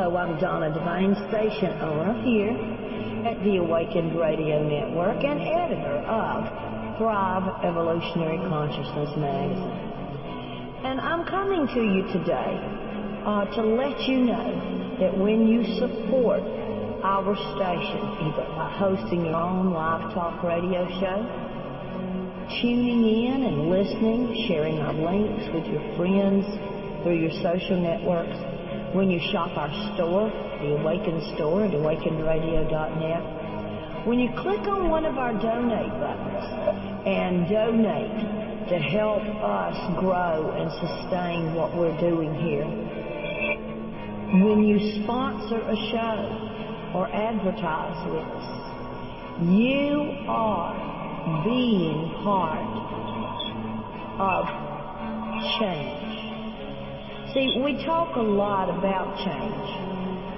Hello, I'm Donna Devine, station owner here at the Awakened Radio Network and editor of Thrive Evolutionary Consciousness magazine. And I'm coming to you today to let you know that when you support our station, either by hosting your own live talk radio show, tuning in and listening, sharing our links with your friends through your social networks, when you shop our store, the Awakened store at awakenedradio.net, when you click on one of our donate buttons and donate to help us grow and sustain what we're doing here, when you sponsor a show or advertise with us, you are being part of change. See, we talk a lot about change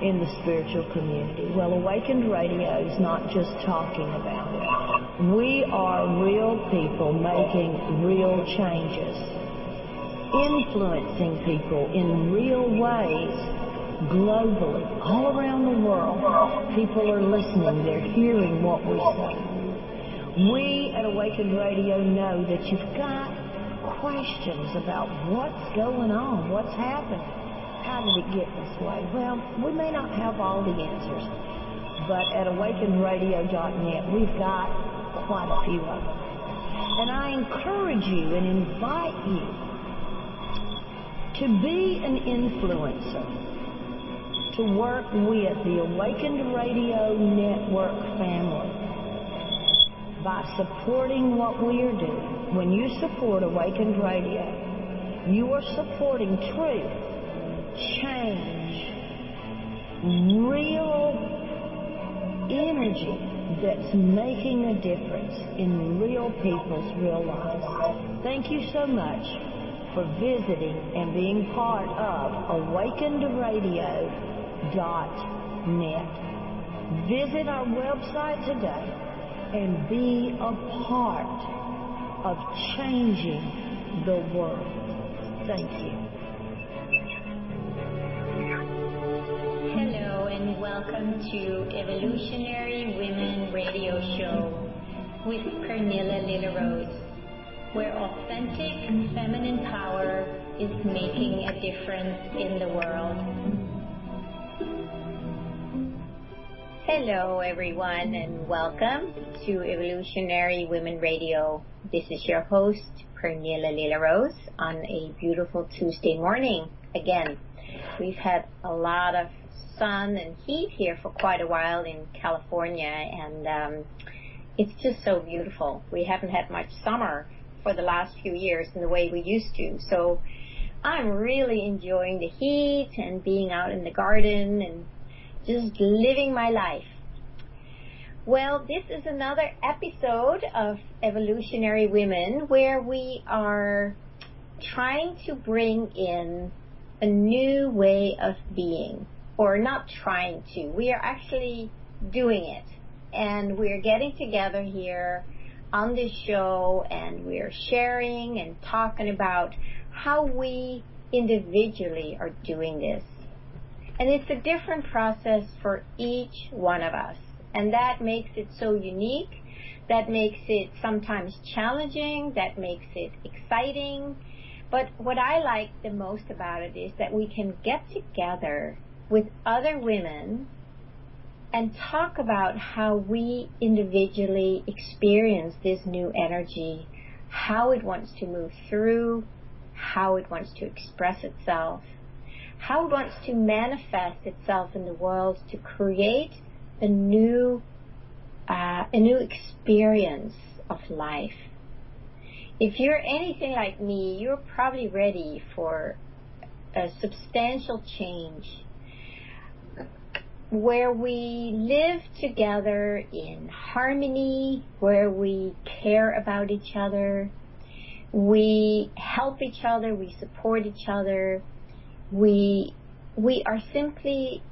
in the spiritual community. Well, Awakened Radio is not just talking about it. We are real people making real changes, influencing people in real ways globally, all around the world. People are listening. They're hearing what we say. We at Awakened Radio know that you've got questions about what's going on, what's happening, how did it get this way? Well, we may not have all the answers, but at awakenedradio.net we've got quite a few of them. And I encourage you and invite you to be an influencer, to work with the Awakened Radio Network family by supporting what we are doing. When you support Awakened Radio, you are supporting truth, change, real energy that's making a difference in real people's real lives. Thank you so much for visiting and being part of awakenedradio.net. Visit our website today and be a part of changing the world. Thank you. Hello and welcome to Evolutionary Women Radio Show with Pernilla Lila Rose, where authentic feminine power is making a difference in the world. Hello everyone and welcome to Evolutionary Women Radio. This is your host, Pernilla Lila Rose, on a beautiful Tuesday morning. Again, we've had a lot of sun and heat here for quite a while in California, and it's just so beautiful. We haven't had much summer for the last few years in the way we used to, so I'm really enjoying the heat and being out in the garden and just living my life. Well, this is another episode of Evolutionary Women where we are trying to bring in a new way of being, or not trying to. We are actually doing it, and we're getting together here on this show, and we're sharing and talking about how we individually are doing this. And it's a different process for each one of us. And that makes it so unique. That makes it sometimes challenging. That makes it exciting. But what I like the most about it is that we can get together with other women and talk about how we individually experience this new energy, how it wants to move through, how it wants to express itself, how it wants to manifest itself in the world to create a new experience of life. If you're anything like me, you're probably ready for a substantial change where we live together in harmony, where we care about each other, we help each other, we support each other. We are simply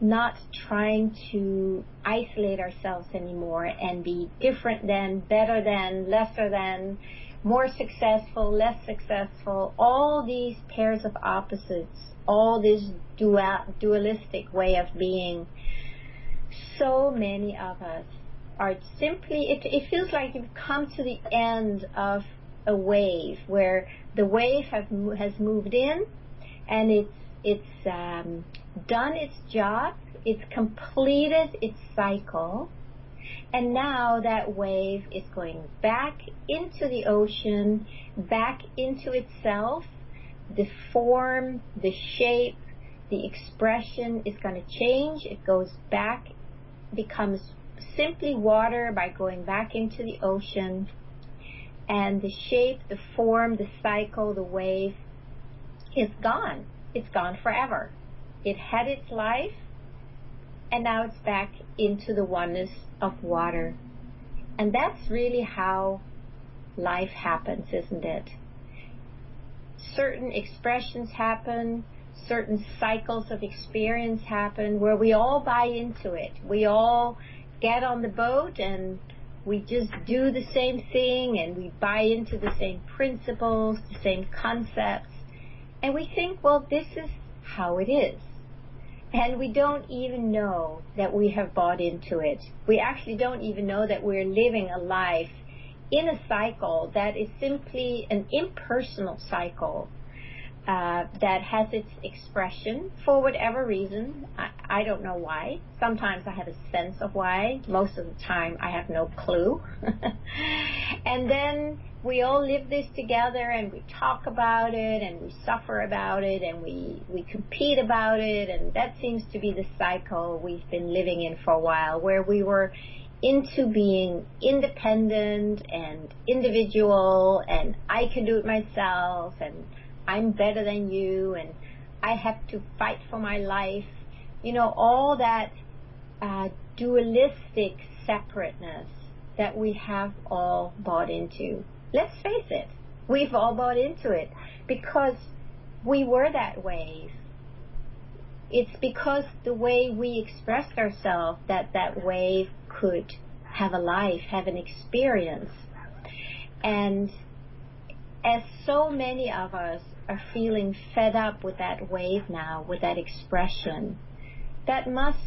not trying to isolate ourselves anymore and be different than, better than, lesser than, more successful, less successful, all these pairs of opposites, all this dualistic way of being. So many of us are simply, it feels like you've come to the end of a wave where the wave has moved in and it's done its job, it's completed its cycle, and now that wave is going back into the ocean, back into itself. The form, the shape, the expression is going to change. It goes back, becomes simply water by going back into the ocean. And the shape, the form, the cycle, the wave is gone. It's gone forever. It had its life, and now it's back into the oneness of water. And that's really how life happens, isn't it? Certain expressions happen, certain cycles of experience happen where we all buy into it. We all get on the boat and we just do the same thing, and we buy into the same principles, the same concepts, and we think, well, this is how it is. And we don't even know that we have bought into it. We actually don't even know that we're living a life in a cycle that is simply an impersonal cycle that has its expression for whatever reason. I don't know why. Sometimes I have a sense of why. Most of the time I have no clue. And then we all live this together, and we talk about it, and we suffer about it, and we compete about it, and that seems to be the cycle we've been living in for a while, where we were into being independent and individual, and I can do it myself, and I'm better than you, and I have to fight for my life. You know, all that dualistic separateness that we have all bought into. Let's face it, we've all bought into it because we were that wave. It's because the way we expressed ourselves that that wave could have a life, have an experience. And as so many of us are feeling fed up with that wave now, with that expression, that must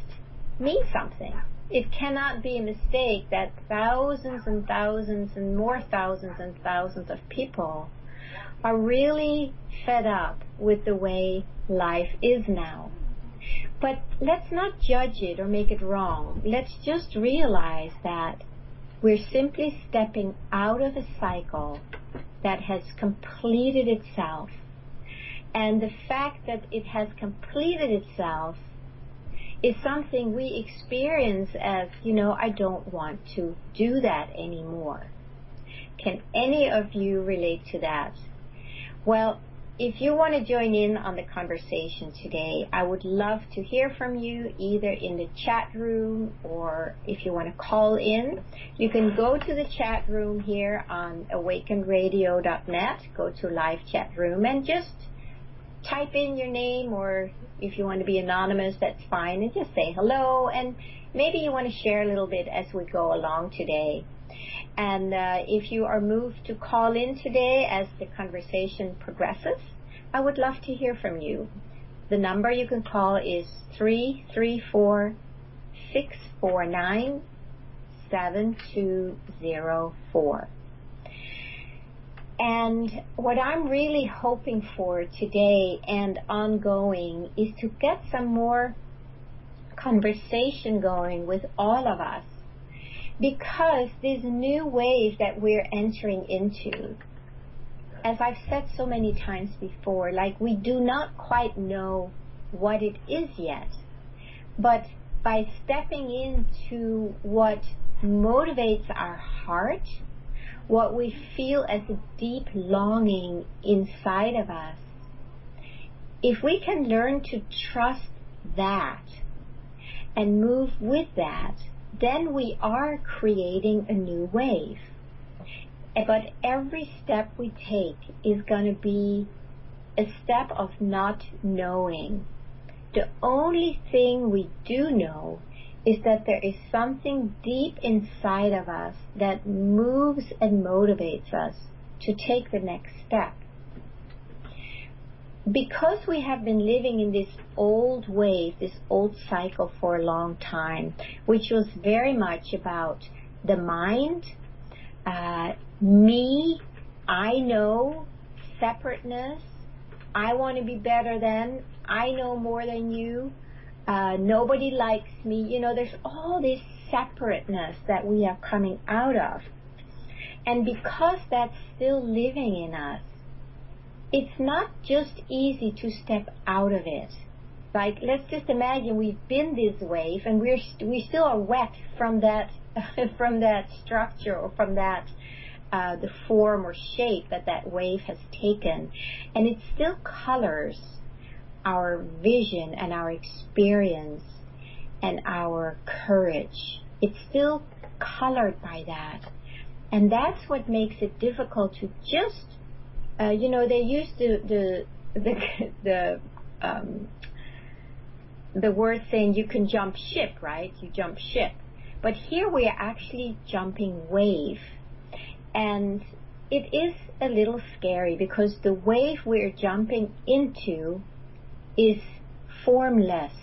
mean something. It cannot be a mistake that thousands and thousands and more thousands and thousands of people are really fed up with the way life is now. But let's not judge it or make it wrong. Let's just realize that we're simply stepping out of a cycle that has completed itself. And the fact that it has completed itself is something we experience as, you know, I don't want to do that anymore. Can any of you relate to that? Well, if you want to join in on the conversation today, I would love to hear from you either in the chat room or if you want to call in. You can go to the chat room here on awakenradio.net, go to live chat room and just type in your name, or if you want to be anonymous, that's fine, and just say hello, and maybe you want to share a little bit as we go along today. And if you are moved to call in today as the conversation progresses, I would love to hear from you. The number you can call is 334-649-7204. And what I'm really hoping for today and ongoing is to get some more conversation going with all of us, because this new wave that we're entering into, as I've said so many times before, like we do not quite know what it is yet, but by stepping into what motivates our heart, what we feel as a deep longing inside of us, if we can learn to trust that and move with that, then we are creating a new wave. But every step we take is going to be a step of not knowing. The only thing we do know is that there is something deep inside of us that moves and motivates us to take the next step. Because we have been living in this old wave, this old cycle for a long time, which was very much about the mind, me, I know, separateness, I want to be better than, I know more than you, nobody likes me. You know, there's all this separateness that we are coming out of. And because that's still living in us, it's not just easy to step out of it. Like, let's just imagine we've been this wave and we still are wet from that from that structure, or from that the form or shape that wave has taken, and it still colors our vision and our experience and our courage. It's still colored by that, and that's what makes it difficult to just they use the word saying you can jump ship, right? You jump ship. But here we are actually jumping wave. And it is a little scary because the wave we're jumping into is formless.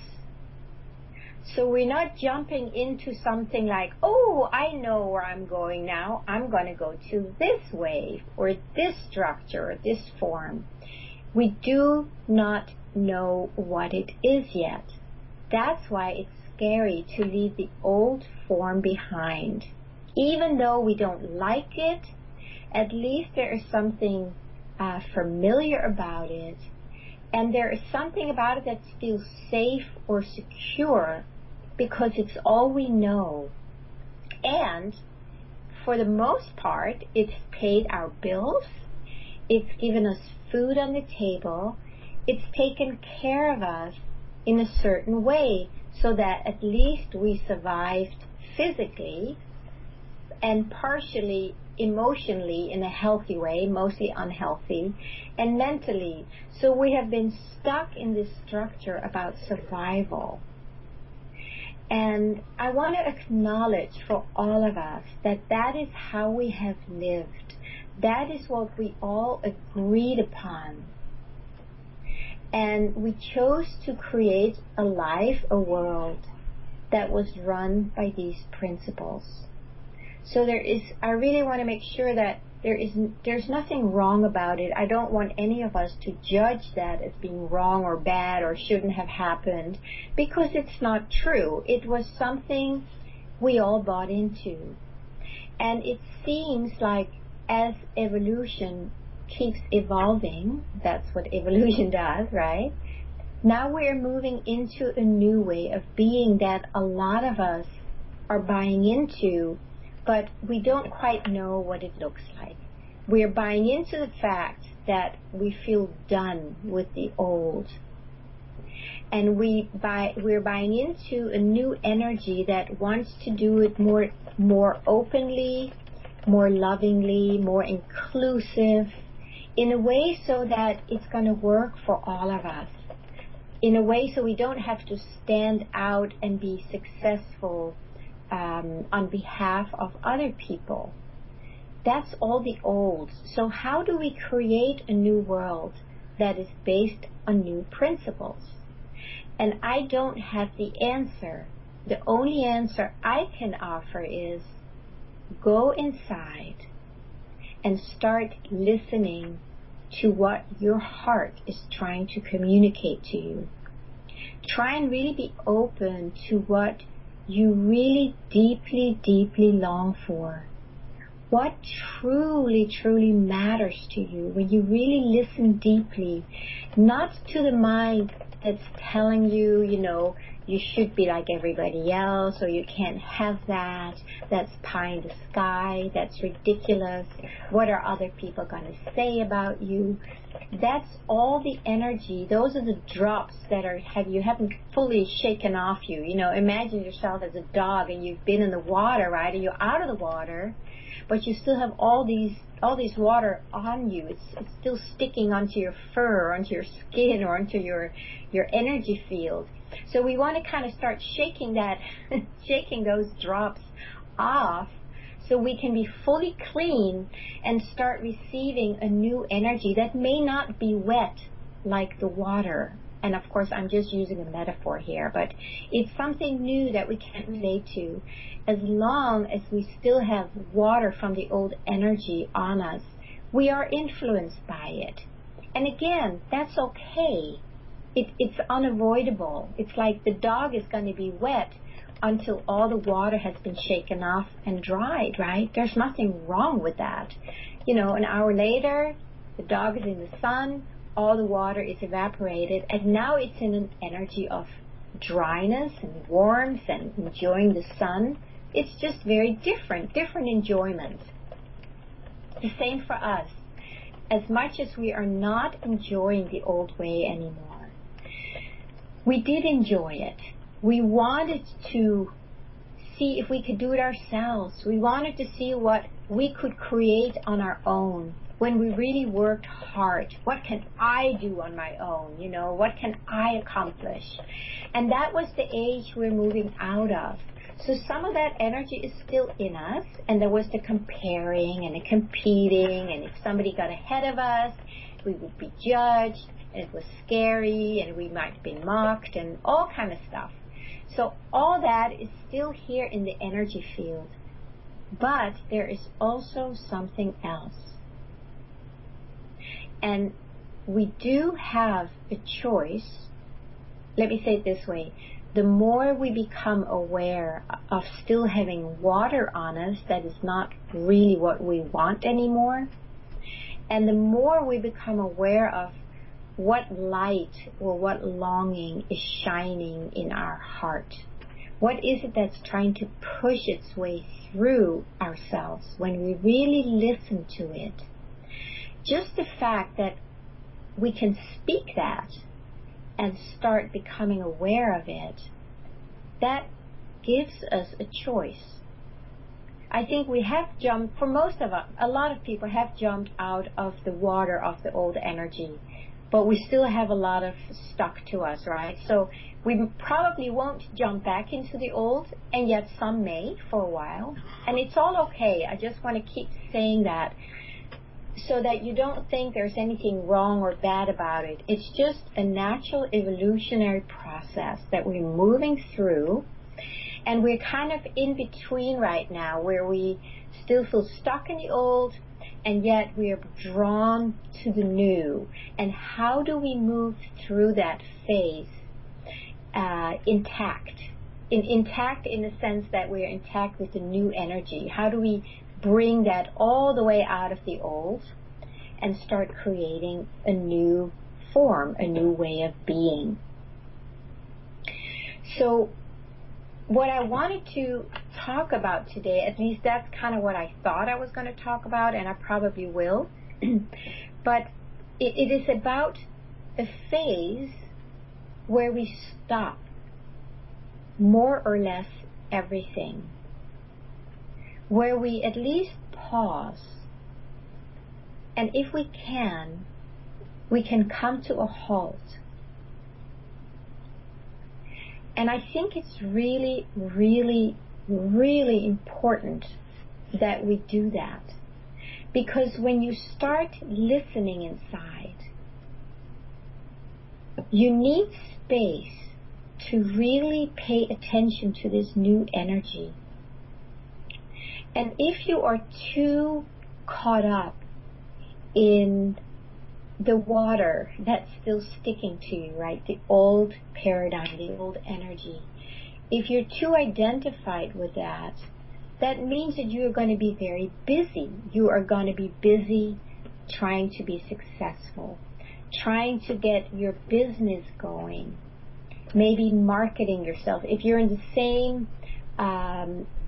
So we're not jumping into something like, oh, I know where I'm going now. I'm going to go to this wave or this structure or this form. We do not know what it is yet. That's why it's scary to leave the old form behind. Even though we don't like it, at least there is something familiar about it. And there is something about it that feels safe or secure because it's all we know. And for the most part, it's paid our bills. It's given us food on the table. It's taken care of us in a certain way so that at least we survived physically and partially emotionally in a healthy way, mostly unhealthy, and mentally. So we have been stuck in this structure about survival. And I want to acknowledge for all of us that that is how we have lived. That is what we all agreed upon. And we chose to create a life, a world that was run by these principles. So I really want to make sure that there's nothing wrong about it. I don't want any of us to judge that as being wrong or bad or shouldn't have happened, because it's not true. It was something we all bought into. And it seems like as evolution keeps evolving, that's what evolution does, right? Now we're moving into a new way of being that a lot of us are buying into, but we don't quite know what it looks like. We're buying into the fact that we feel done with the old. And we're buying into a new energy that wants to do it more openly, more lovingly, more inclusive, in a way so that it's going to work for all of us. In a way so we don't have to stand out and be successful on behalf of other people. That's all the old. So how do we create a new world that is based on new principles? And I don't have the answer. The only answer I can offer is go inside and start listening to what your heart is trying to communicate to you. Try and really be open to what you really deeply, deeply long for. What truly, truly matters to you when you really listen deeply, not to the mind that's telling you, you should be like everybody else, or you can't have that, that's pie in the sky, that's ridiculous, what are other people going to say about you? That's all the energy. Those are the drops that you haven't fully shaken off you. Imagine yourself as a dog and you've been in the water, right? And you're out of the water, but you still have all this water on you. It's still sticking onto your fur, or onto your skin, or onto your energy field. So we want to kind of start shaking those drops off so we can be fully clean and start receiving a new energy that may not be wet like the water. And of course, I'm just using a metaphor here, but it's something new that we can relate to. As long as we still have water from the old energy on us, we are influenced by it. And again, that's okay. It's unavoidable. It's like the dog is going to be wet until all the water has been shaken off and dried, right? There's nothing wrong with that. You know, an hour later, the dog is in the sun, all the water is evaporated, and now it's in an energy of dryness and warmth and enjoying the sun. It's just very different enjoyment. The same for us. As much as we are not enjoying the old way anymore, we did enjoy it. We wanted to see if we could do it ourselves. We wanted to see what we could create on our own when we really worked hard. What can I do on my own? You know, what can I accomplish? And that was the age we're moving out of. So some of that energy is still in us, and there was the comparing and the competing, and if somebody got ahead of us, we would be judged, and it was scary, and we might be mocked, and all kind of stuff. So all that is still here in the energy field. But there is also something else. And we do have a choice. Let me say it this way. The more we become aware of still having water on us that is not really what we want anymore, and the more we become aware of what light or what longing is shining in our heart, what is it that's trying to push its way through ourselves when we really listen to it, just the fact that we can speak that and start becoming aware of it, that gives us a choice. I think we have jumped, for most of us, a lot of people have jumped out of the water of the old energy, but we still have a lot of stuck to us, right? So we probably won't jump back into the old, and yet some may for a while. And it's all okay. I just want to keep saying that, so that you don't think there's anything wrong or bad about it. It's just a natural evolutionary process that we're moving through, and we're kind of in between right now, where we still feel stuck in the old, and yet we are drawn to the new. And how do we move through that phase intact? Intact in the sense that we're intact with the new energy. How do we bring that all the way out of the old and start creating a new form, a new way of being? So what I wanted to talk about today, at least that's kind of what I thought I was going to talk about, and I probably will, but it is about a phase where we stop more or less everything, where we at least pause, and if we can come to a halt. And I think it's really, really, really important that we do that. Because when you start listening inside, you need space to really pay attention to this new energy. And if you are too caught up in the water that's still sticking to you, right? The old paradigm, the old energy. If you're too identified with that, that means that you are going to be very busy. You are going to be busy trying to be successful, trying to get your business going, maybe marketing yourself. If you're in the same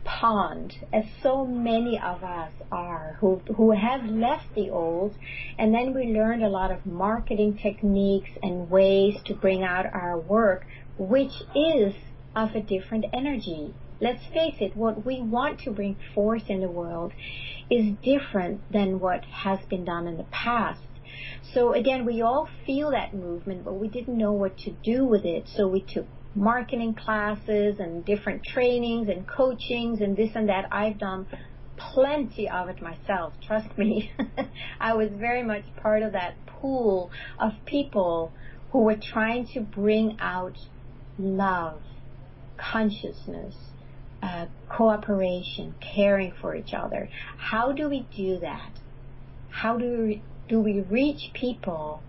pond as so many of us are who have left the old, and then we learned a lot of marketing techniques and ways to bring out our work, which is of a different energy. Let's face it, what we want to bring forth in the world is different than what has been done in the past. So again, we all feel that movement, but we didn't know what to do with it. So we took marketing classes and different trainings and coachings and this and that. I've done plenty of it myself, trust me. I was very much part of that pool of people who were trying to bring out love, consciousness, cooperation, caring for each other. How do we do that? How do we reach people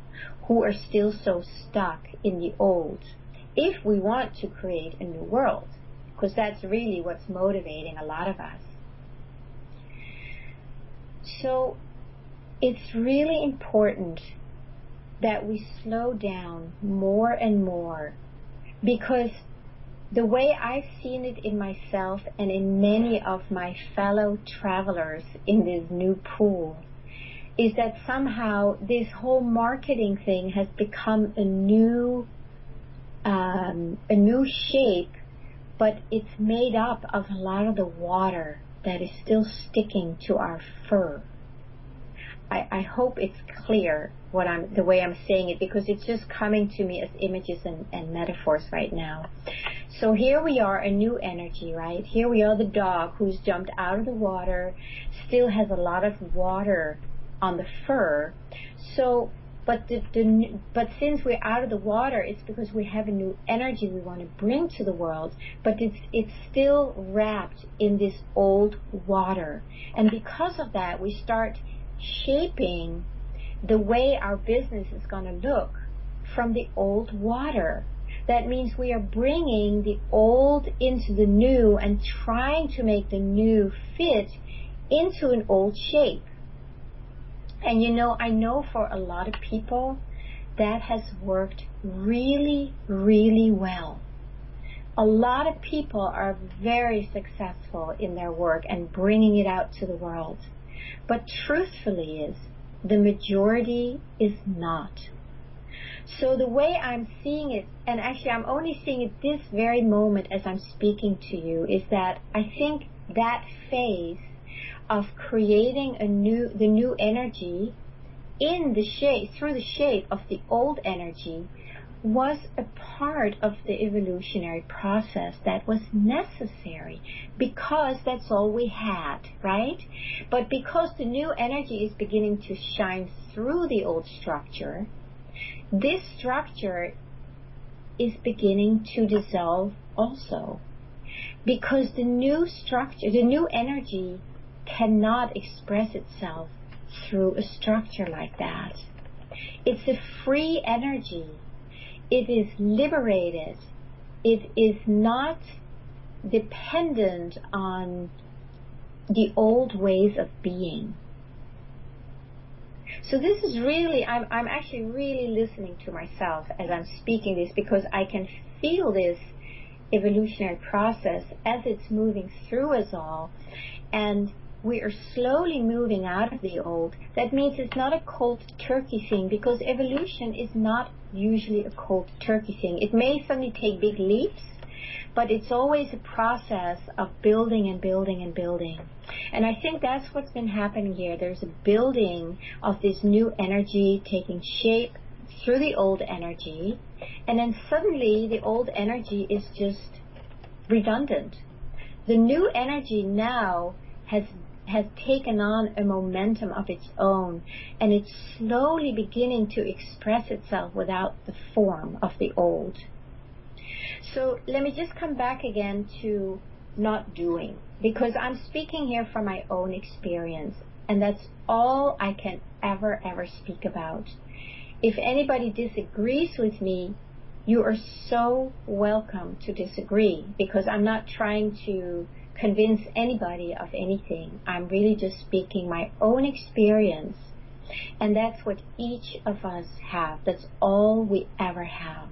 who are still so stuck in the old, if we want to create a new world? Because that's really what's motivating a lot of us. So it's really important that we slow down more and more, because the way I've seen it in myself and in many of my fellow travelers in this new pool is that somehow this whole marketing thing has become a new shape, but it's made up of a lot of the water that is still sticking to our fur. I hope it's clear the way I'm saying it, because it's just coming to me as images and metaphors right now. So here we are, a new energy, right? Here we are, the dog who's jumped out of the water, still has a lot of water on the fur. So, but since we're out of the water, it's because we have a new energy we want to bring to the world, but it's still wrapped in this old water. And because of that, we start shaping the way our business is going to look from the old water. That means we are bringing the old into the new and trying to make the new fit into an old shape. And I know for a lot of people that has worked really, really well. A lot of people are very successful in their work and bringing it out to the world. But truthfully the majority is not. So the way I'm seeing it, and actually I'm only seeing it this very moment as I'm speaking to you, is that I think that phase of creating the new energy through the shape of the old energy was a part of the evolutionary process that was necessary, because that's all we had, right? But because the new energy is beginning to shine through the old structure, this structure is beginning to dissolve also, because the new structure, the new energy cannot express itself through a structure like that. It's a free energy. It is liberated. It is not dependent on the old ways of being. So this is really, I'm actually really listening to myself as I'm speaking this, because I can feel this evolutionary process as it's moving through us all, and we are slowly moving out of the old. That means it's not a cold turkey thing, because evolution is not usually a cold turkey thing. It may suddenly take big leaps, but it's always a process of building and building and building. And I think that's what's been happening here. There's a building of this new energy taking shape through the old energy, and then suddenly the old energy is just redundant. The new energy now has taken on a momentum of its own, and it's slowly beginning to express itself without the form of the old. So let me just come back again to not doing, because I'm speaking here from my own experience, and that's all I can ever speak about. If anybody disagrees with me, you are so welcome to disagree, because I'm not trying to convince anybody of anything. I'm really just speaking my own experience, and that's what each of us have. That's all we ever have.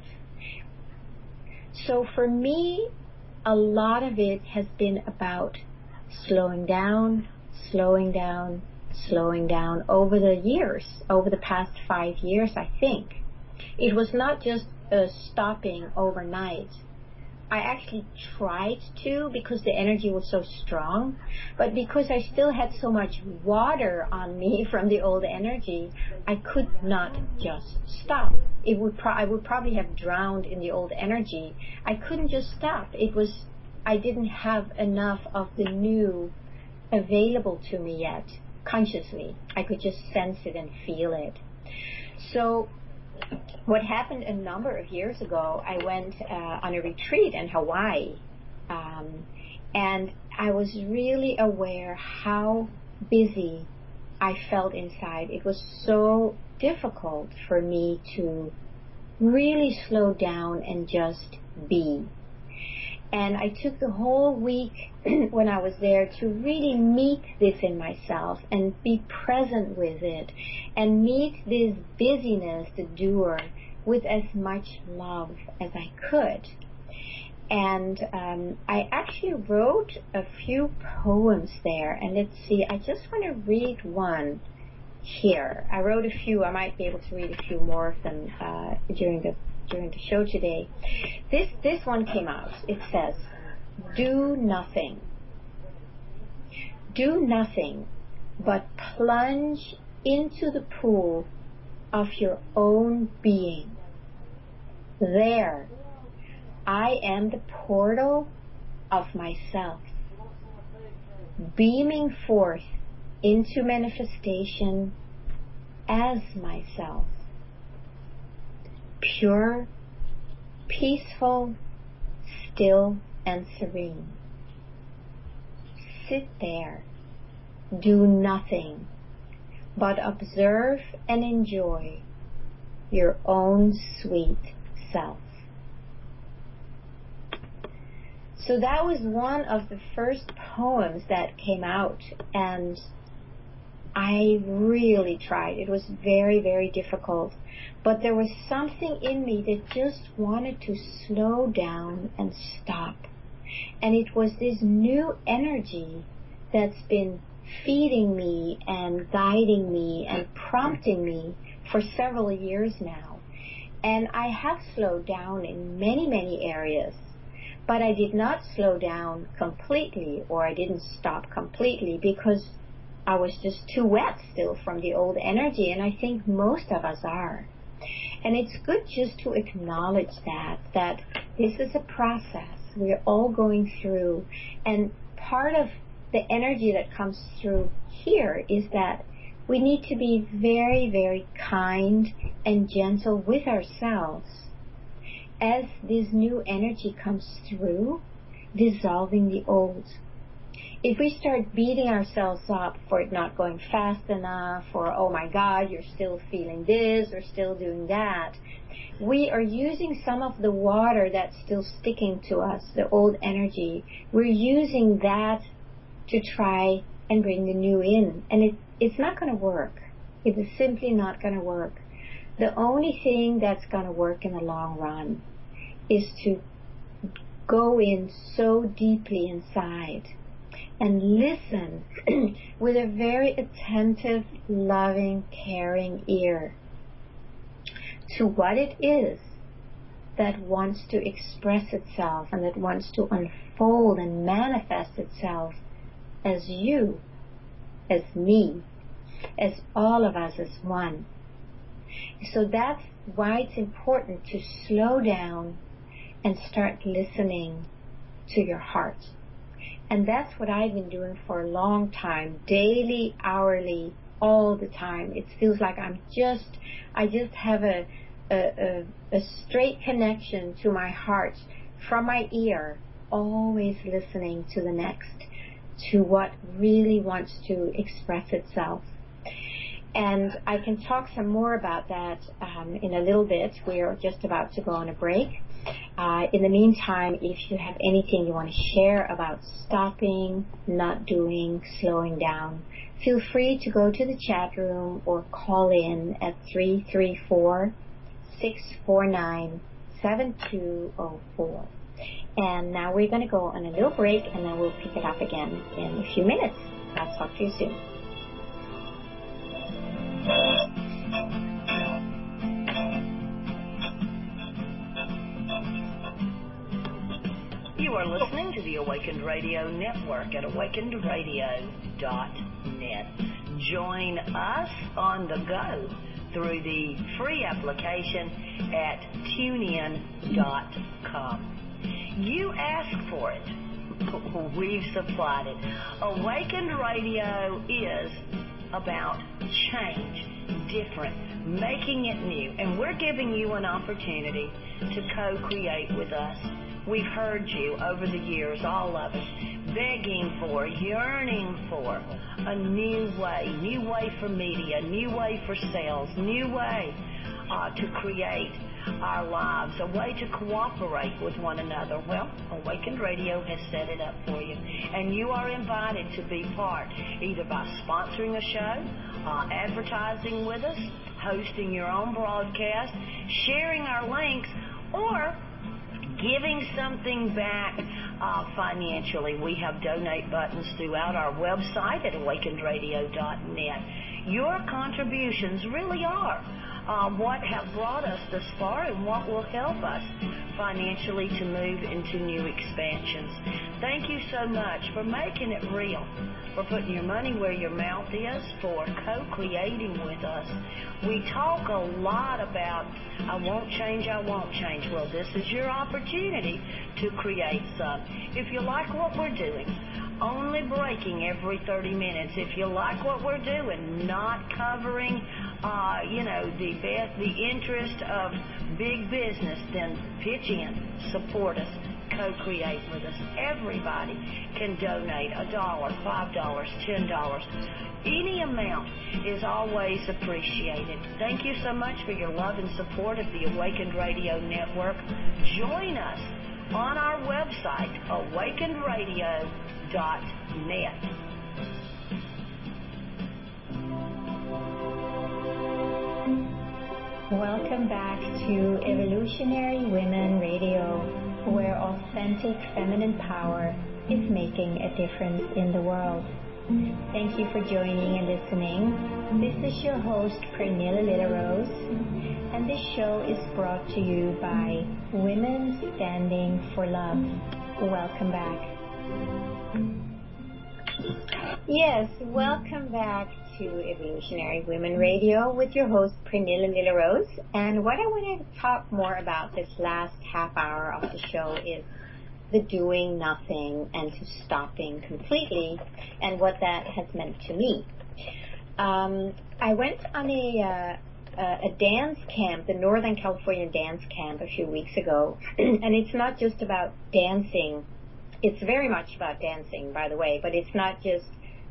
So for me, a lot of it has been about slowing down over the years, over the past 5 years, I think. It was not just stopping overnight. I actually tried to, because the energy was so strong, but because I still had so much water on me from the old energy, I could not just stop. I would probably have drowned in the old energy. I couldn't just stop. I didn't have enough of the new available to me yet consciously. I could just sense it and feel it. So what happened a number of years ago, I went on a retreat in Hawaii, and I was really aware how busy I felt inside. It was so difficult for me to really slow down and just be. And I took the whole week when I was there to really meet this in myself and be present with it and meet this busyness, the doer, with as much love as I could. And I actually wrote a few poems there. And let's see, I just want to read one here. I wrote a few. I might be able to read a few more of them during the show today. This one came out. It says, "Do nothing. Do nothing but plunge into the pool of your own being. There, I am the portal of myself, beaming forth into manifestation as myself. Pure, peaceful, still, and serene. Sit there, do nothing, but observe and enjoy your own sweet self." So that was one of the first poems that came out, and I really tried. It was very, very difficult. But there was something in me that just wanted to slow down and stop. And it was this new energy that's been feeding me and guiding me and prompting me for several years now. And I have slowed down in many, many areas. But I did not slow down completely, or I didn't stop completely, because I was just too wet still from the old energy, and I think most of us are. And it's good just to acknowledge that this is a process we're all going through, and part of the energy that comes through here is that we need to be very, very kind and gentle with ourselves as this new energy comes through, dissolving the old. If we start beating ourselves up for it not going fast enough, or, oh my God, you're still feeling this or still doing that, we are using some of the water that's still sticking to us, the old energy. We're using that to try and bring the new in. And it's not going to work. It is simply not going to work. The only thing that's going to work in the long run is to go in so deeply inside and listen with a very attentive, loving, caring ear to what it is that wants to express itself and that wants to unfold and manifest itself as you, as me, as all of us as one. So that's why it's important to slow down and start listening to your heart. And that's what I've been doing for a long time, daily, hourly, all the time. It feels like I just have a straight connection to my heart from my ear, always listening to the next, to what really wants to express itself. And I can talk some more about that in a little bit. We're just about to go on a break. In the meantime, if you have anything you want to share about stopping, not doing, slowing down, feel free to go to the chat room or call in at 334-649-7204. And now we're going to go on a little break, and then we'll pick it up again in a few minutes. I'll talk to you soon. You are listening to the Awakened Radio Network at awakenedradio.net. Join us on the go through the free application at tunein.com. You ask for it. we've supplied it. Awakened Radio is about change, different, making it new, and we're giving you an opportunity to co-create with us. We've heard you over the years, all of us, begging for, yearning for a new way for media, new way for sales, new way to create our lives, a way to cooperate with one another. Well, Awakened Radio has set it up for you, and you are invited to be part, either by sponsoring a show, advertising with us, hosting your own broadcast, sharing our links, or giving something back financially. We have donate buttons throughout our website at awakenedradio.net. Your contributions really are what have brought us this far and what will help us financially to move into new expansions. Thank you so much for making it real, for putting your money where your mouth is, for co-creating with us. We talk a lot about, I won't change, I won't change. Well, this is your opportunity to create some. If you like what we're doing, only breaking every 30 minutes. If you like what we're doing, not covering, the interest of big business, then pitch in, support us, co-create with us. Everybody can donate $1, $5, $10. Any amount is always appreciated. Thank you so much for your love and support of the Awakened Radio Network. Join us on our website, awakenedradio.net. Welcome back to Evolutionary Women Radio, where authentic feminine power is making a difference in the world. Thank you for joining and listening. This is your host, Pernilla Little-Rose, and this show is brought to you by Women Standing for Love. Welcome back. Yes, welcome back to Evolutionary Women Radio with your host, Pernilla Little-Rose. And what I want to talk more about this last half hour of the show is the doing nothing and to stopping completely, and what that has meant to me. I went on a dance camp, the Northern California dance camp, a few weeks ago, and it's not just about dancing. It's very much about dancing, by the way, but it's not just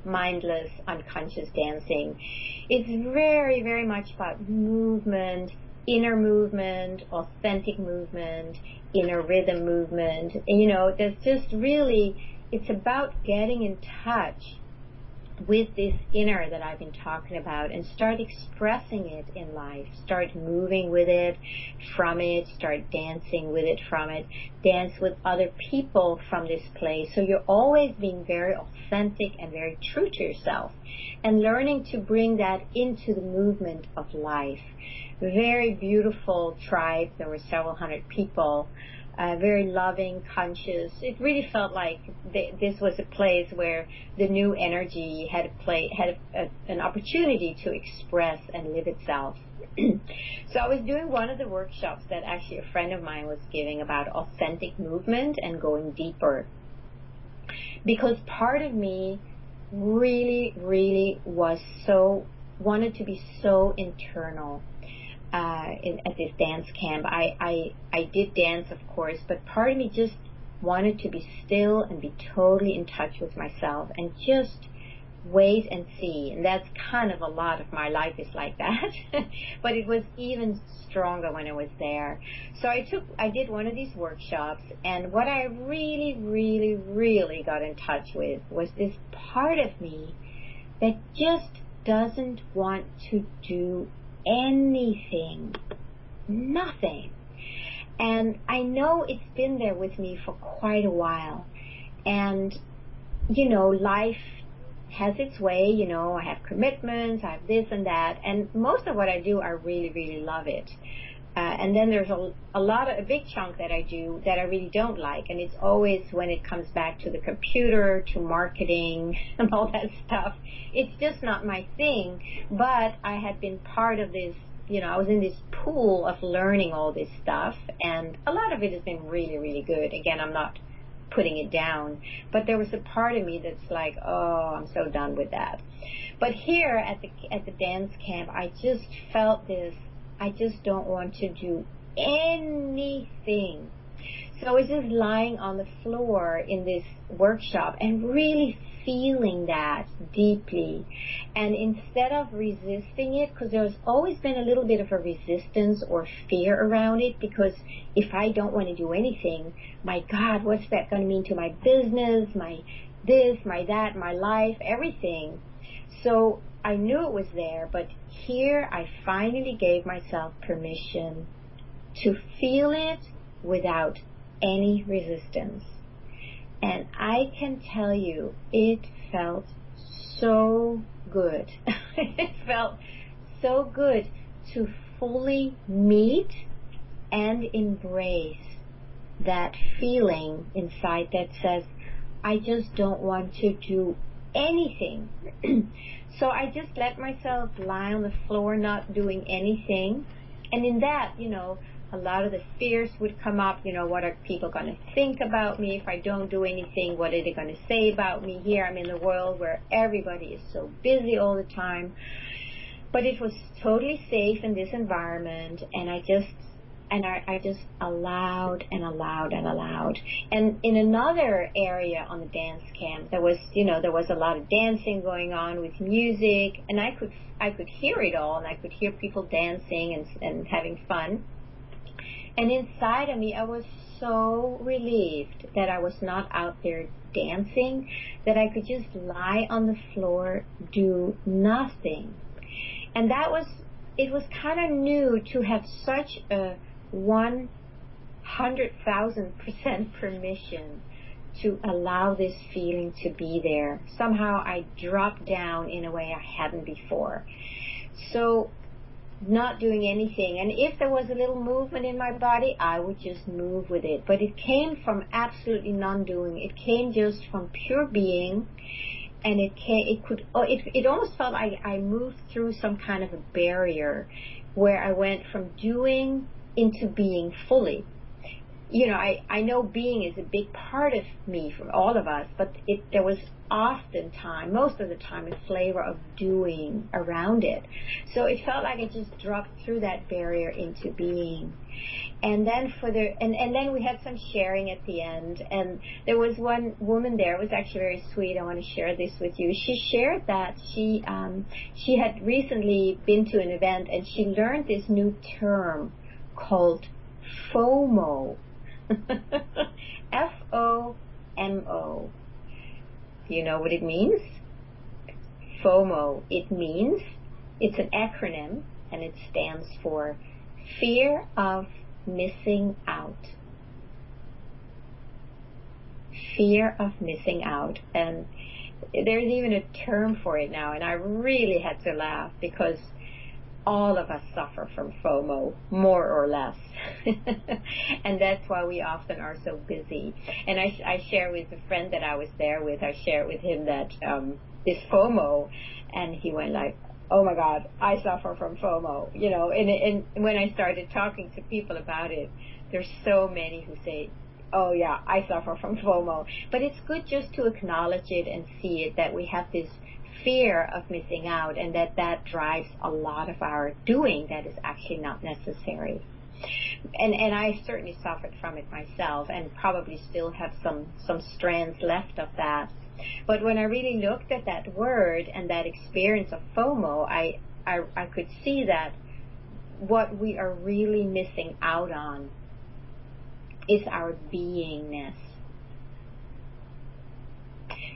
mindless, unconscious dancing. It's very, very much about movement, inner movement, authentic movement, inner rhythm movement. And, there's just really, it's about getting in touch with this inner that I've been talking about and start expressing it in life. Start moving with it, from it, start dancing with it, from it. Dance with other people from this place. So you're always being very authentic and very true to yourself, and learning to bring that into the movement of life. Very beautiful tribe. There were several hundred people. Very loving, conscious. It really felt like this was a place where the new energy had an opportunity to express and live itself. So I was doing one of the workshops that actually a friend of mine was giving about authentic movement and going deeper. Because part of me really, really wanted to be so internal. At this dance camp, I did dance, of course, but part of me just wanted to be still and be totally in touch with myself and just wait and see. And that's kind of a lot of my life is like that. But it was even stronger when I was there. So I did one of these workshops, and what I really, really, really got in touch with was this part of me that just doesn't want to do anything, nothing. And I know it's been there with me for quite a while. And, life has its way, I have commitments, I have this and that. And most of what I do, I really, really love it. And then there's a big chunk that I do that I really don't like. And it's always when it comes back to the computer, to marketing and all that stuff. It's just not my thing. But I had been part of this, I was in this pool of learning all this stuff. And a lot of it has been really, really good. Again, I'm not putting it down. But there was a part of me that's like, oh, I'm so done with that. But here at the dance camp, I just felt this, I just don't want to do anything. So I was just lying on the floor in this workshop and really feeling that deeply. And instead of resisting it, because there's always been a little bit of a resistance or fear around it, because if I don't want to do anything, my God, what's that going to mean to my business, my this, my that, my life, everything. So I knew it was there, but here I finally gave myself permission to feel it without any resistance. And I can tell you, it felt so good. It felt so good to fully meet and embrace that feeling inside that says, I just don't want to do anything. So I just let myself lie on the floor not doing anything. And in that, a lot of the fears would come up. What are people going to think about me if I don't do anything? What are they going to say about me? Here I'm in the world where everybody is so busy all the time. But it was totally safe in this environment, and I just allowed and allowed and allowed. And in another area on the dance camp, there was a lot of dancing going on with music, and I could hear it all, and I could hear people dancing and having fun. And inside of me, I was so relieved that I was not out there dancing, that I could just lie on the floor, do nothing. And it was kind of new to have such a 100,000% permission to allow this feeling to be there. Somehow I dropped down in a way I hadn't before. So not doing anything. And if there was a little movement in my body, I would just move with it. But it came from absolutely non-doing. It came just from pure being. And it almost felt like I moved through some kind of a barrier where I went from doing into being fully. I know being is a big part of me, from all of us, but there was most of the time, a flavor of doing around it. So it felt like I just dropped through that barrier into being. And then and then we had some sharing at the end, and there was one woman there. It was actually very sweet. I want to share this with you. She shared that she had recently been to an event, and she learned this new term called FOMO. FOMO. Do you know what it means? FOMO. It's an acronym, and it stands for fear of missing out. Fear of missing out. And there's even a term for it now, and I really had to laugh because all of us suffer from FOMO, more or less. And that's why we often are so busy. And I share with a friend that I was there with, I shared with him that this FOMO, and he went like, oh my God, I suffer from FOMO. And when I started talking to people about it, there's so many who say, oh yeah, I suffer from FOMO. But it's good just to acknowledge it and see it, that we have this fear of missing out, and that drives a lot of our doing that is actually not necessary. And I certainly suffered from it myself, and probably still have some strands left of that. But when I really looked at that word and that experience of FOMO, I could see that what we are really missing out on is our beingness.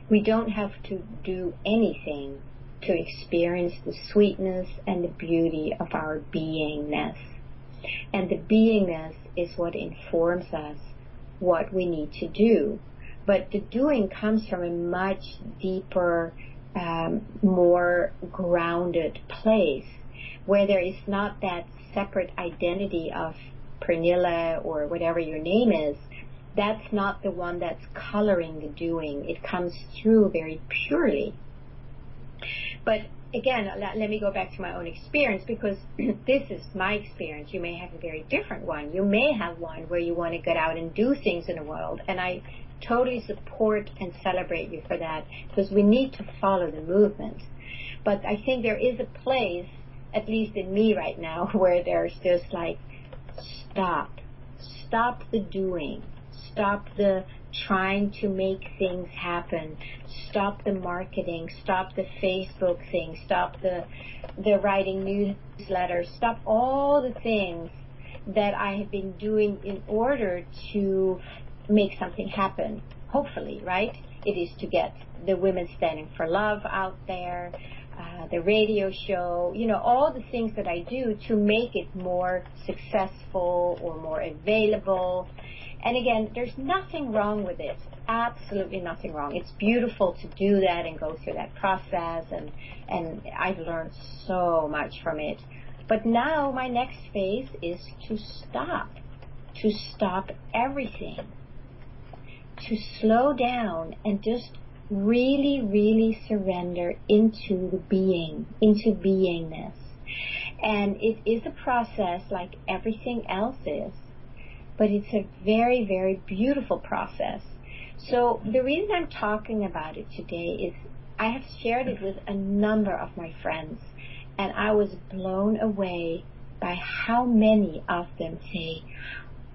We don't have to do anything to experience the sweetness and the beauty of our beingness. And the beingness is what informs us what we need to do. But the doing comes from a much deeper, more grounded place, where there is not that separate identity of Pernilla or whatever your name is. That's not the one that's coloring the doing. It comes through very purely. But again, let me go back to my own experience, because this is my experience. You may have a very different one. You may have one where you want to get out and do things in the world, and I totally support and celebrate you for that, because we need to follow the movement. But I think there is a place, at least in me right now, where there's just like, stop the doing, stop the trying to make things happen, stop the marketing, stop the Facebook thing, stop the writing newsletters, stop all the things that I have been doing in order to make something happen. Hopefully, right? It is to get the Women Standing for Love out there, the radio show, all the things that I do to make it more successful or more available. And again, there's nothing wrong with it. Absolutely nothing wrong. It's beautiful to do that and go through that process, and I've learned so much from it. But now my next phase is to stop everything, to slow down and just really, really surrender into the being, into beingness. And it is a process like everything else is, but it's a very, very beautiful process. So the reason I'm talking about it today is I have shared it with a number of my friends, and I was blown away by how many of them say,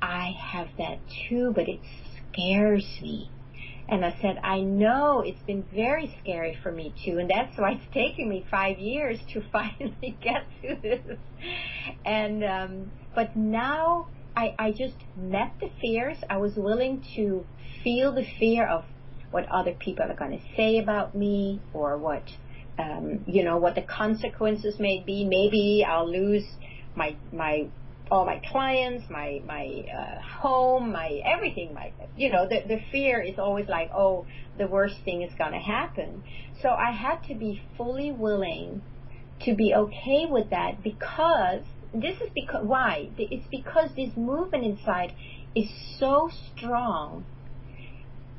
I have that too, but it scares me. And I said, I know, it's been very scary for me too, and that's why it's taken me 5 years to finally get to this. And but now I just met the fears. I was willing to feel the fear of what other people are going to say about me, or what what the consequences may be. Maybe I'll lose all my clients, my home, my everything. The fear is always like, oh, the worst thing is going to happen. So I had to be fully willing to be okay with that, because why? It's because this movement inside is so strong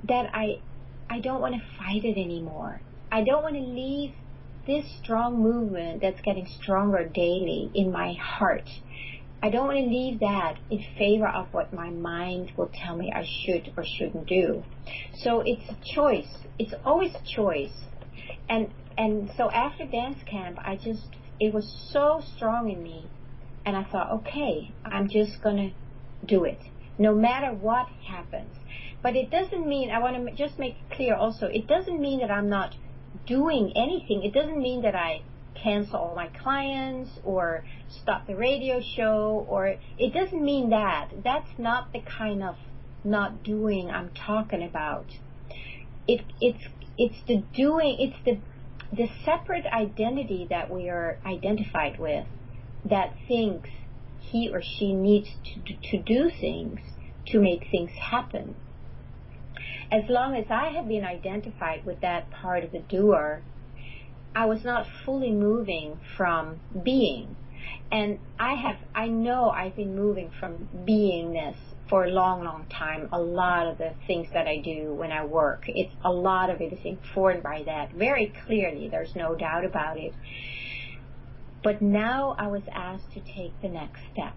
that I don't want to fight it anymore. I don't want to leave this strong movement that's getting stronger daily in my heart. I don't want to leave that in favor of what my mind will tell me I should or shouldn't do. So it's a choice. It's always a choice. And so after dance camp, it was so strong in me. And I thought, okay, I'm just going to do it, no matter what happens. But it doesn't mean, I want to just make it clear also, it doesn't mean that I'm not doing anything. It doesn't mean that I cancel all my clients or stop the radio show, or it doesn't mean that. That's not the kind of not doing I'm talking about. It's the doing, it's the separate identity that we are identified with, that thinks he or she needs to do things to make things happen. As long as I have been identified with that part of the doer, I was not fully moving from being. And I know I've been moving from beingness for a long, long time. A lot of the things that I do when I work, a lot of it is informed by that very clearly. There's no doubt about it. But now I was asked to take the next step,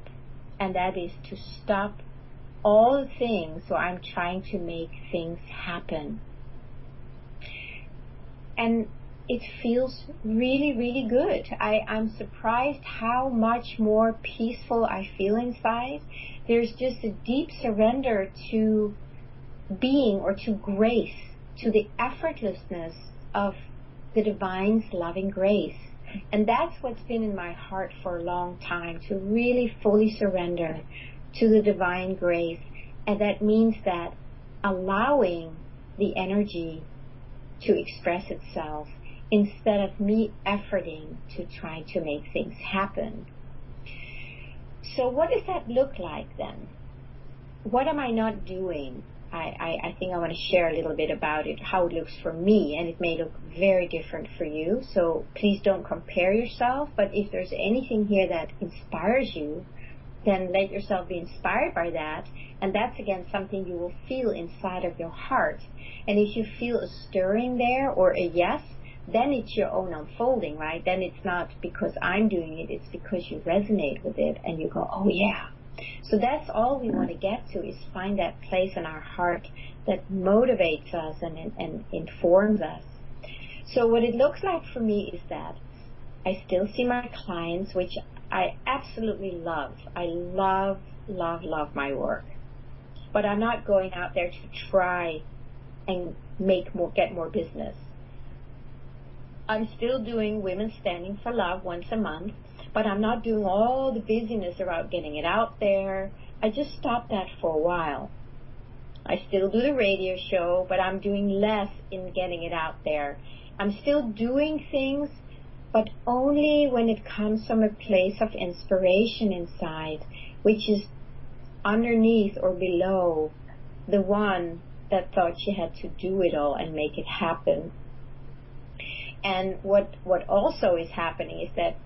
and that is to stop all the things where I'm trying to make things happen. And it feels really, really good. I'm surprised how much more peaceful I feel inside. There's just a deep surrender to being, or to grace, to the effortlessness of the divine's loving grace. And that's what's been in my heart for a long time, to really fully surrender to the divine grace. And that means that allowing the energy to express itself, instead of me efforting to try to make things happen. So what does that look like then? What am I not doing? I think I want to share a little bit about it, how it looks for me, and it may look very different for you. So please don't compare yourself, but if there's anything here that inspires you, then let yourself be inspired by that. And that's, again, something you will feel inside of your heart. And if you feel a stirring there, or a yes, then it's your own unfolding, right? Then it's not because I'm doing it, it's because you resonate with it and you go, oh yeah. So that's all we want to get to, is find that place in our heart that motivates us and informs us. So what it looks like for me is that I still see my clients, which I absolutely love. I love, love, love my work. But I'm not going out there to try and get more business. I'm still doing Women Standing for Love once a month, but I'm not doing all the busyness about getting it out there. I just stopped that for a while. I still do the radio show, but I'm doing less in getting it out there. I'm still doing things, but only when it comes from a place of inspiration inside, which is underneath or below the one that thought she had to do it all and make it happen. And what also is happening is that,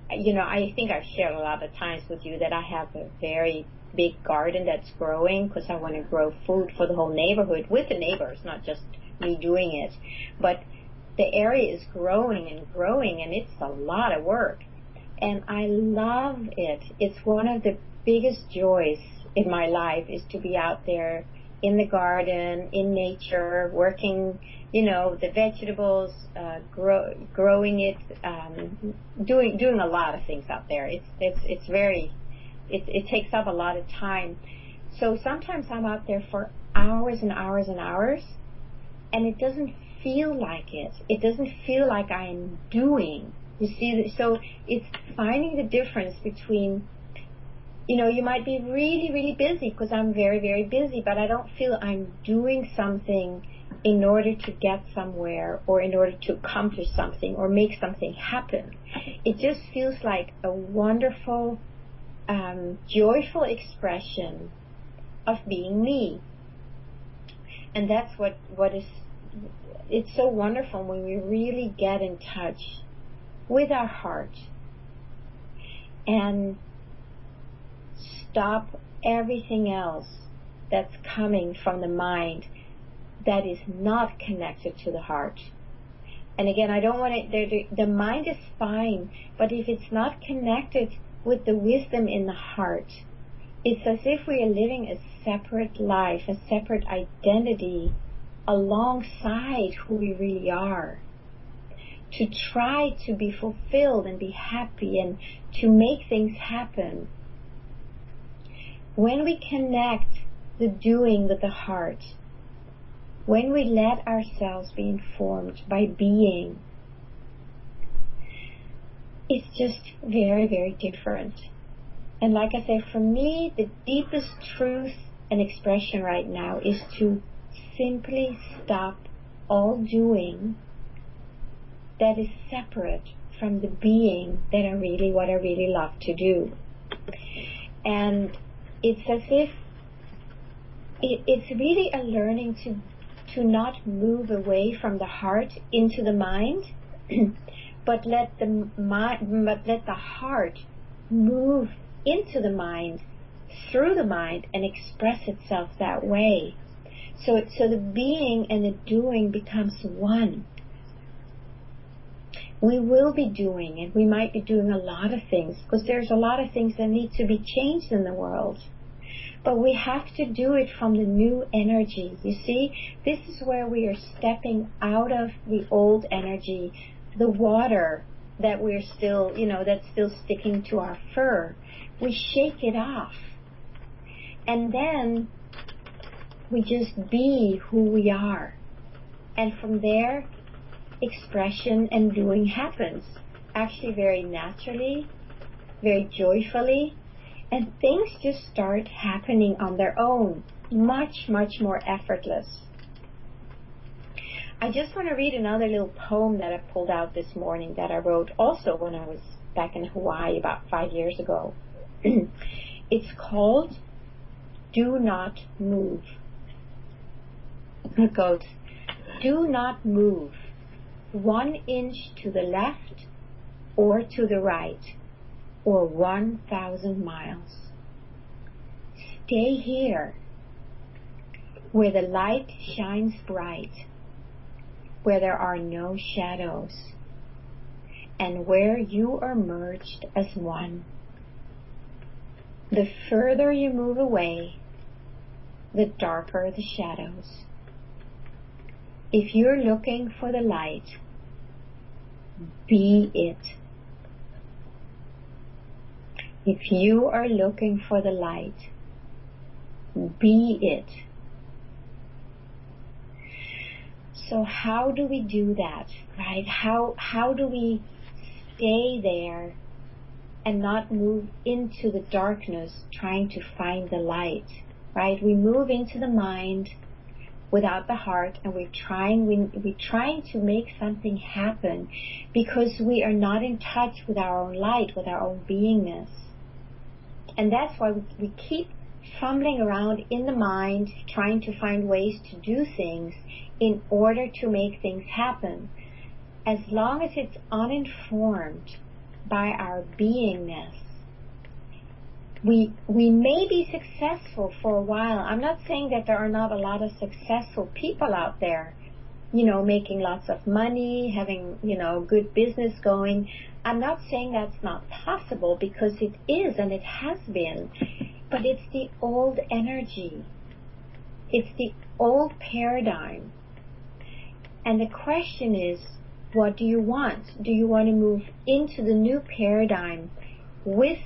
I think I've shared a lot of times with you that I have a very big garden that's growing because I want to grow food for the whole neighborhood with the neighbors, not just me doing it. But the area is growing and growing, and it's a lot of work. And I love it. It's one of the biggest joys in my life, is to be out there in the garden, in nature, working, the vegetables, growing it, doing a lot of things out there. It takes up a lot of time. So sometimes I'm out there for hours and hours and hours, and it doesn't feel like it. It doesn't feel like I'm doing. You see, so it's finding the difference between, you might be really, really busy, because I'm very, very busy, but I don't feel I'm doing something in order to get somewhere or in order to accomplish something or make something happen. It just feels like a wonderful, joyful expression of being me. And that's what is, it's so wonderful when we really get in touch with our heart and stop everything else that's coming from the mind that is not connected to the heart. And again, I don't want to, the mind is fine, but if it's not connected with the wisdom in the heart, it's as if we are living a separate life, a separate identity alongside who we really are. To try to be fulfilled and be happy and to make things happen. When we connect the doing with the heart, when we let ourselves be informed by being, it's just very, very different. And like I say, for me, the deepest truth and expression right now is to simply stop all doing that is separate from the being that what I really love to do. And it's as if it's really a learning to not move away from the heart into the mind, but let the heart move into the mind, through the mind, and express itself that way. So the being and the doing becomes one. We will be doing, and we might be doing a lot of things, because there's a lot of things that need to be changed in the world. But we have to do it from the new energy. You see, this is where we are stepping out of the old energy, the water that we're still, that's still sticking to our fur. We shake it off. And then we just be who we are. And from there, expression and doing happens. Actually very naturally, very joyfully. And things just start happening on their own, much, much more effortless. I just want to read another little poem that I pulled out this morning that I wrote also when I was back in Hawaii about 5 years ago. It's called Do Not Move. It goes, do not move 1 inch to the left or to the right, or 1,000 miles. Stay here, where the light shines bright. where there are no shadows, and where you are merged as one. The further you move away, the darker the shadows. If you're looking for the light, be it. If you are looking for the light, be it. So how do we do that, right? How do we stay there and not move into the darkness trying to find the light, right? We move into the mind without the heart, and we're trying to make something happen because we are not in touch with our own light, with our own beingness. And that's why we keep fumbling around in the mind, trying to find ways to do things in order to make things happen. As long as it's uninformed by our beingness, we may be successful for a while. I'm not saying that there are not a lot of successful people out there, making lots of money, having, good business going. I'm not saying that's not possible, because it is and it has been. But it's the old energy. It's the old paradigm. And the question is, what do you want? Do you want to move into the new paradigm with,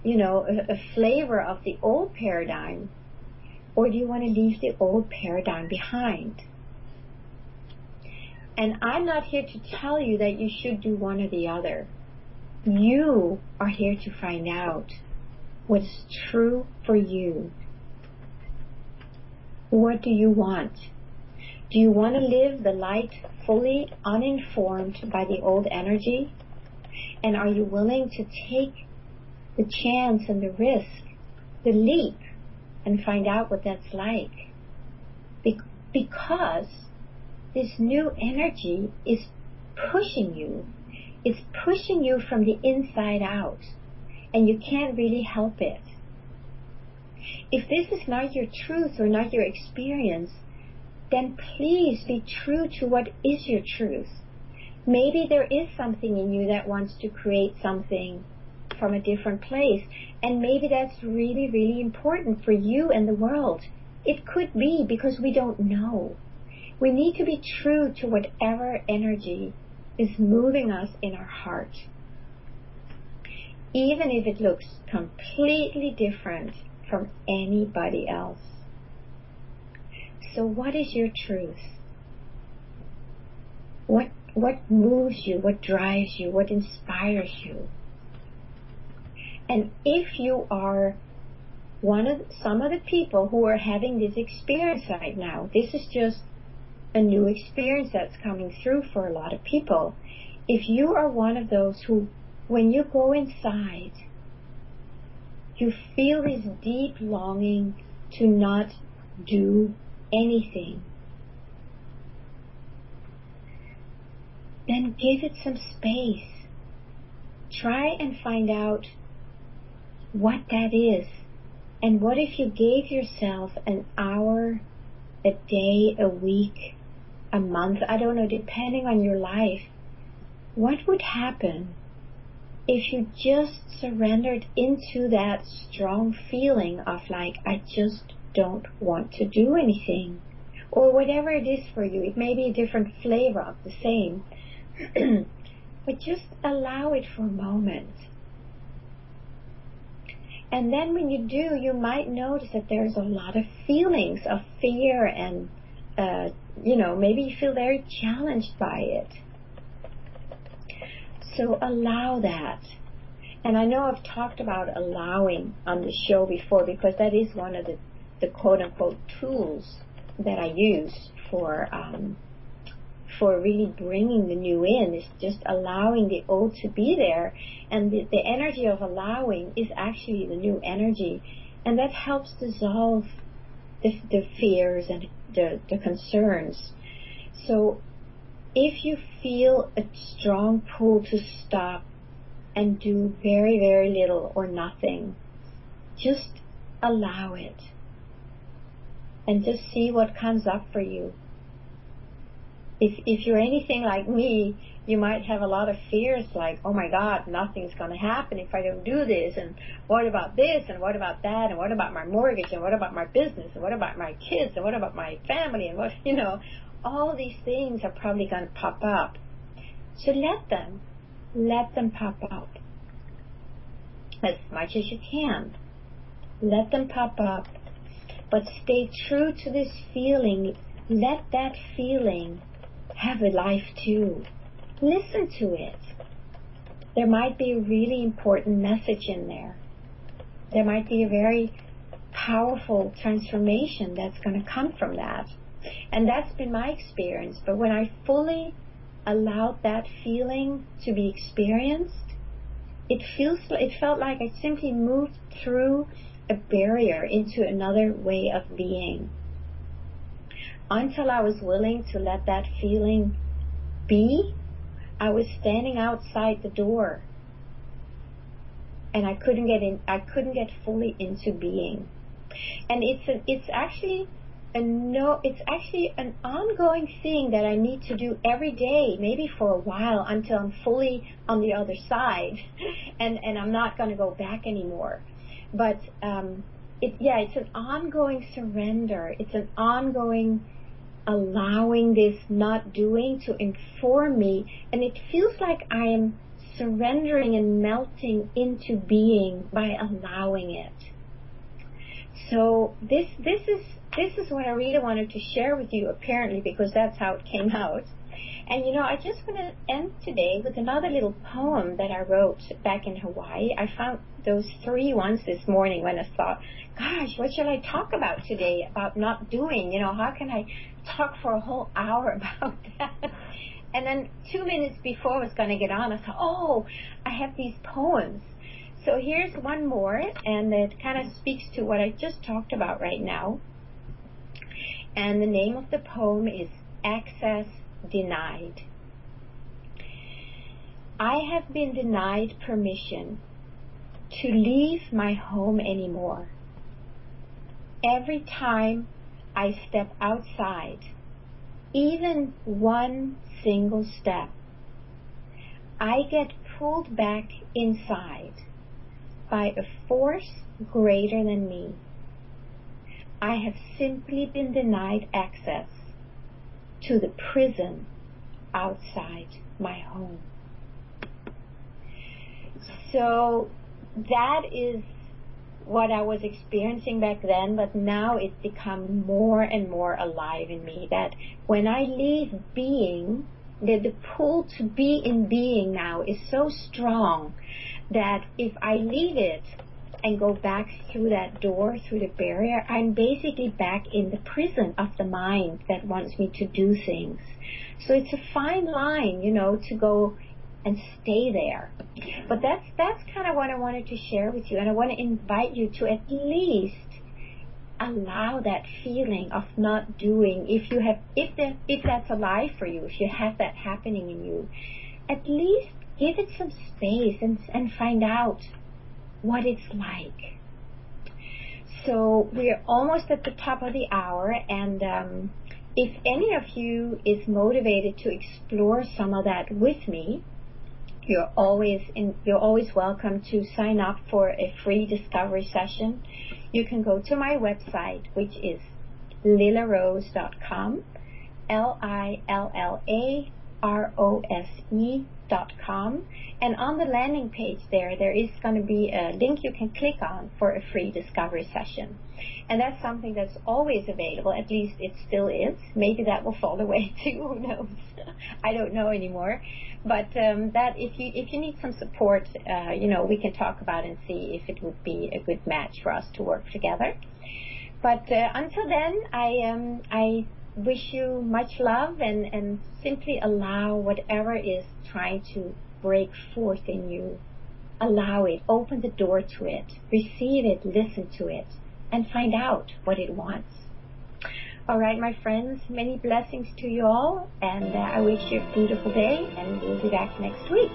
a flavor of the old paradigm? Or do you want to leave the old paradigm behind? And I'm not here to tell you that you should do one or the other. You are here to find out what is true for you. What do you want? Do you want to live the light fully uninformed by the old energy? And are you willing to take the chance and the risk, the leap, and find out what that's like? Because this new energy is pushing you. It's pushing you from the inside out, and you can't really help it. If this is not your truth or not your experience, then please be true to what is your truth. Maybe there is something in you that wants to create something from a different place, and maybe that's really, really important for you and the world. It could be, because we don't know. We need to be true to whatever energy is moving us in our heart, even if it looks completely different from anybody else. So what is your truth? What moves you? What drives you? What inspires you? And if you are some of the people who are having this experience right now, this is just a new experience that's coming through for a lot of people. If you are one of those who, when you go inside, you feel this deep longing to not do anything, then give it some space. Try and find out what that is. And what if you gave yourself an hour, a day, a week, a month, I don't know, depending on your life? What would happen if you just surrendered into that strong feeling of like, I just don't want to do anything? Or whatever it is for you. It may be a different flavor of the same. But just allow it for a moment. And then when you do, you might notice that there's a lot of feelings of fear and, maybe you feel very challenged by it. So allow that. And I know I've talked about allowing on the show before, because that is one of the quote-unquote tools that I use for really bringing the new in, is just allowing the old to be there. And the energy of allowing is actually the new energy. And that helps dissolve the fears and the concerns. So if you feel a strong pull to stop and do very, very little or nothing, just allow it. And just see what comes up for you. if you're anything like me, you might have a lot of fears like, oh my God, nothing's going to happen if I don't do this. And what about this? And what about that? And what about my mortgage? And what about my business? And what about my kids? And what about my family? And what, all these things are probably going to pop up. So let them pop up as much as you can. Let them pop up, but stay true to this feeling. Let that feeling have a life too. Listen to it. There might be a really important message in there. There might be a very powerful transformation that's going to come from that. And that's been my experience. But when I fully allowed that feeling to be experienced, it felt like I simply moved through a barrier into another way of being. Until I was willing to let that feeling be, I was standing outside the door, and I couldn't get fully into being. And it's actually an ongoing thing that I need to do every day, maybe for a while, until I'm fully on the other side, and I'm not going to go back anymore. But it's an ongoing surrender. It's an ongoing allowing this not doing to inform me, and it feels like I am surrendering and melting into being by allowing it. So this is what I really wanted to share with you, apparently, because that's how it came out. And I just want to end today with another little poem that I wrote back in Hawaii. I found those 3 ones this morning when I thought, gosh, what shall I talk about today about not doing? How can I talk for a whole hour about that? And then 2 minutes before I was going to get on, I thought, oh, I have these poems. So here's one more, and it kind of speaks to what I just talked about right now. And the name of the poem is Access Denied. I have been denied permission to leave my home anymore. Every time I step outside, even one single step, I get pulled back inside by a force greater than me. I have simply been denied access to the prison outside my home. So that is what I was experiencing back then, but now it's become more and more alive in me, that when I leave being, the pull to be in being now is so strong that if I leave it and go back through that door, through the barrier, I'm basically back in the prison of the mind that wants me to do things. So it's a fine line, to go and stay there. But that's kind of what I wanted to share with you, and I want to invite you to at least allow that feeling of not doing. If that's alive for you, if you have that happening in you, at least give it some space and find out what it's like. So we're almost at the top of the hour, and if any of you is motivated to explore some of that with me, you're always welcome to sign up for a free discovery session. You can go to my website, which is lillarose.com, LILLAROSE.com, and on the landing page there is going to be a link you can click on for a free discovery session. And that's something that's always available, at least it still is. Maybe that will fall away too, who knows? I don't know anymore. But that if you need some support, we can talk about and see if it would be a good match for us to work together. But until then, I wish you much love, and simply allow whatever is trying to break forth in you. Allow it. Open the door to it. Receive it. Listen to it. And find out what it wants. All right, my friends, many blessings to you all, and I wish you a beautiful day, and we'll be back next week.